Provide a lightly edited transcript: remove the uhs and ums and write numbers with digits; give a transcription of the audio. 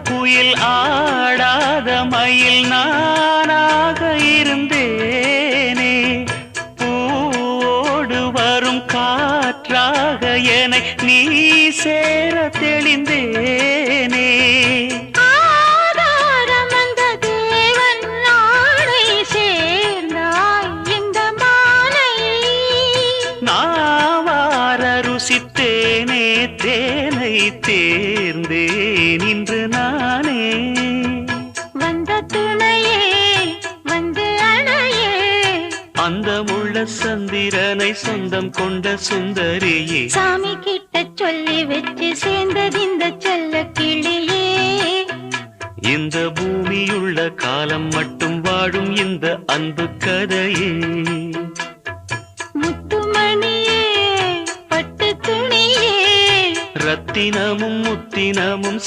குயில் ஆடாத மயில் நானாக இருந்தேனே. பூவோடு வரும் காற்றாக என்னை நீ சேர தெளிந்தேனே. ருசித்தேனே தேனை தேர்ந்தேன் இன்று நானே. வந்த துணையே வந்து அணையே, அந்த முள்ள சந்திரனை சொந்தம் கொண்ட சுந்தரியே. சாமி கிட்ட சொல்லி வச்சு சேர்ந்தது இந்த செல்ல கிளியே. இந்த பூமியுள்ள காலம் மட்டும் வாழும் இந்த அன்பு கதையே. முத்துமணியே பட்டு துணியே, ரத்தினமும் முத்தினமும்